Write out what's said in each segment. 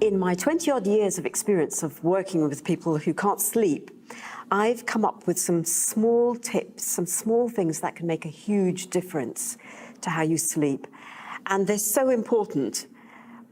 In my 20-odd years of experience of working with people who can't sleep, I've come up with some small tips, some small things that can make a huge difference to how you sleep. And they're so important,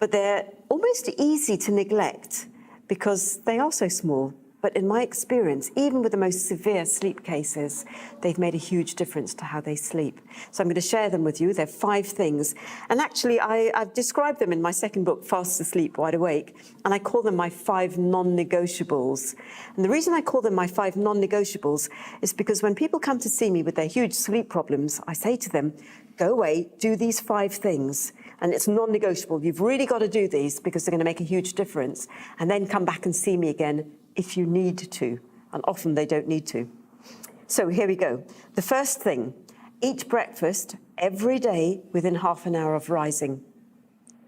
but they're almost easy to neglect because they are so small. But in my experience, even with the most severe sleep cases, they've made a huge difference to how they sleep. So I'm going to share them with you. They're 5 things. And actually, I've described them in my second book, Fast Asleep, Wide Awake, and I call them my 5 non-negotiables. And the reason I call them my 5 non-negotiables is because when people come to see me with their huge sleep problems, I say to them, go away, do these 5 things. And it's non-negotiable. You've really got to do these because they're going to make a huge difference. And then come back and see me again if you need to, and often they don't need to. So here we go. The first thing, eat breakfast every day within half an hour of rising.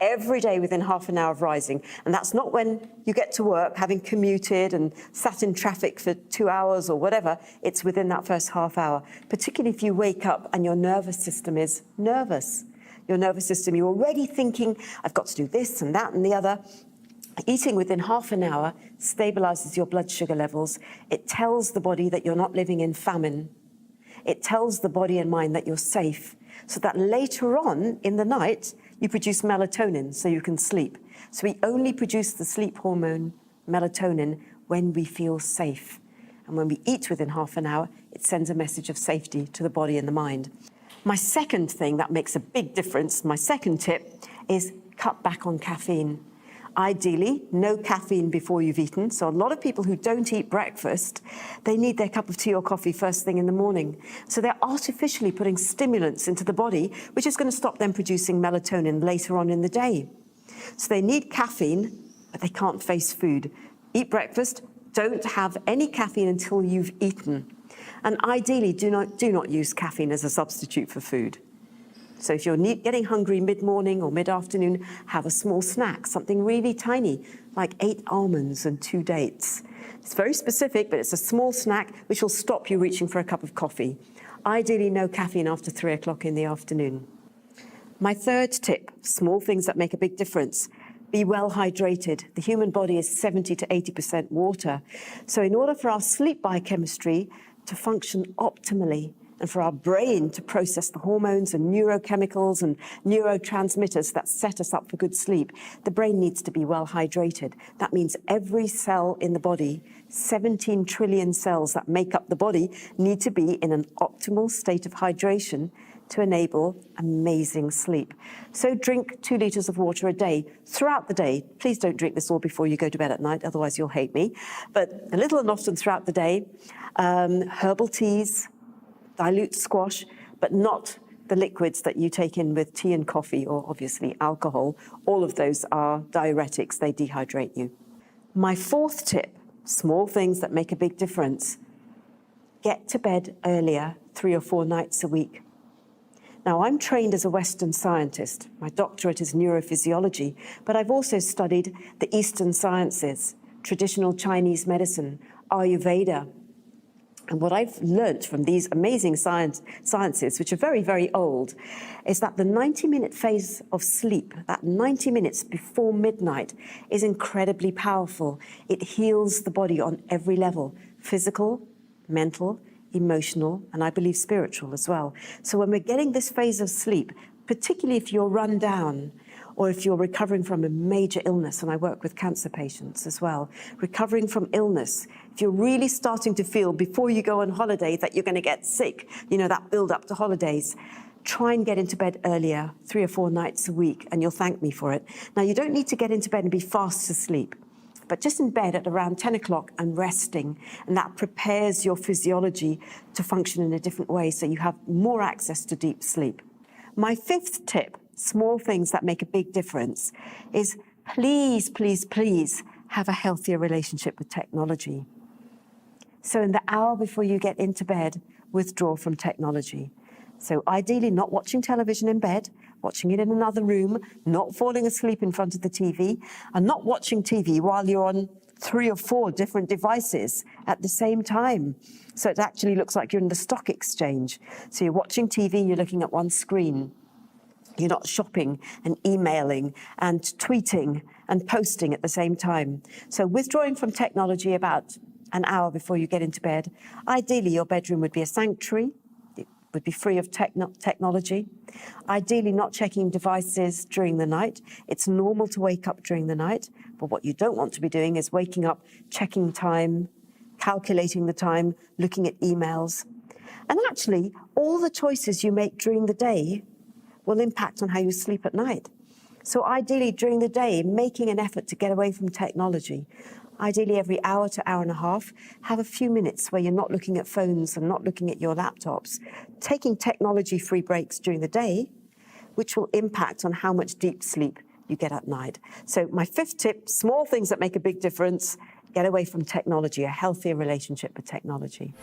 Every day within half an hour of rising. And that's not when you get to work, having commuted and sat in traffic for 2 hours or whatever. It's within that first half hour, particularly if you wake up and your nervous system is nervous. Your nervous system, you're already thinking, I've got to do this and that and the other. Eating within half an hour stabilizes your blood sugar levels. It tells the body that you're not living in famine. It tells the body and mind that you're safe, so that later on in the night, you produce melatonin so you can sleep. So we only produce the sleep hormone, melatonin, when we feel safe. And when we eat within half an hour, it sends a message of safety to the body and the mind. My second thing that makes a big difference, my second tip, is cut back on caffeine. Ideally, no caffeine before you've eaten. So a lot of people who don't eat breakfast, they need their cup of tea or coffee first thing in the morning. So they're artificially putting stimulants into the body, which is going to stop them producing melatonin later on in the day. So they need caffeine, but they can't face food. Eat breakfast, don't have any caffeine until you've eaten. And ideally, do not use caffeine as a substitute for food. So if you're getting hungry mid-morning or mid-afternoon, have a small snack, something really tiny, like 8 almonds and 2 dates. It's very specific, but it's a small snack which will stop you reaching for a cup of coffee. Ideally, no caffeine after 3 o'clock in the afternoon. My third tip, small things that make a big difference. Be well hydrated. The human body is 70 to 80% water. So in order for our sleep biochemistry to function optimally, and for our brain to process the hormones and neurochemicals and neurotransmitters that set us up for good sleep, the brain needs to be well hydrated. That means every cell in the body, 17 trillion cells that make up the body, need to be in an optimal state of hydration to enable amazing sleep. So drink 2 liters of water a day throughout the day. Please don't drink this all before you go to bed at night, otherwise you'll hate me. But a little and often throughout the day, herbal teas, dilute squash, but not the liquids that you take in with tea and coffee or obviously alcohol. All of those are diuretics, they dehydrate you. My fourth tip, small things that make a big difference. Get to bed earlier, 3 or 4 nights a week. Now, I'm trained as a Western scientist. My doctorate is neurophysiology, but I've also studied the Eastern sciences, traditional Chinese medicine, Ayurveda. And what I've learnt from these amazing sciences, which are very, very old, is that the 90-minute phase of sleep, that 90 minutes before midnight, is incredibly powerful. It heals the body on every level, physical, mental, emotional, and I believe spiritual as well. So when we're getting this phase of sleep, particularly if you're run down, or if you're recovering from a major illness, and I work with cancer patients as well, recovering from illness, if you're really starting to feel before you go on holiday that you're going to get sick, you know, that build up to holidays, try and get into bed earlier, 3 or 4 nights a week, and you'll thank me for it. Now, you don't need to get into bed and be fast asleep, but just in bed at around 10 o'clock and resting, and that prepares your physiology to function in a different way so you have more access to deep sleep. My fifth tip, small things that make a big difference, is please, please, please have a healthier relationship with technology. So in the hour before you get into bed, withdraw from technology. So ideally not watching television in bed, watching it in another room, not falling asleep in front of the TV, and not watching TV while you're on 3 or 4 different devices at the same time. So it actually looks like you're in the stock exchange. So you're watching TV, you're looking at one screen. You're not shopping and emailing and tweeting and posting at the same time. So withdrawing from technology about an hour before you get into bed. Ideally, your bedroom would be a sanctuary. It would be free of technology. Ideally, not checking devices during the night. It's normal to wake up during the night, but what you don't want to be doing is waking up, checking time, calculating the time, looking at emails. And actually, all the choices you make during the day will impact on how you sleep at night. So ideally, during the day, making an effort to get away from technology. Ideally, every hour to hour and a half, have a few minutes where you're not looking at phones and not looking at your laptops. Taking technology-free breaks during the day, which will impact on how much deep sleep you get at night. So my fifth tip, small things that make a big difference, get away from technology, a healthier relationship with technology.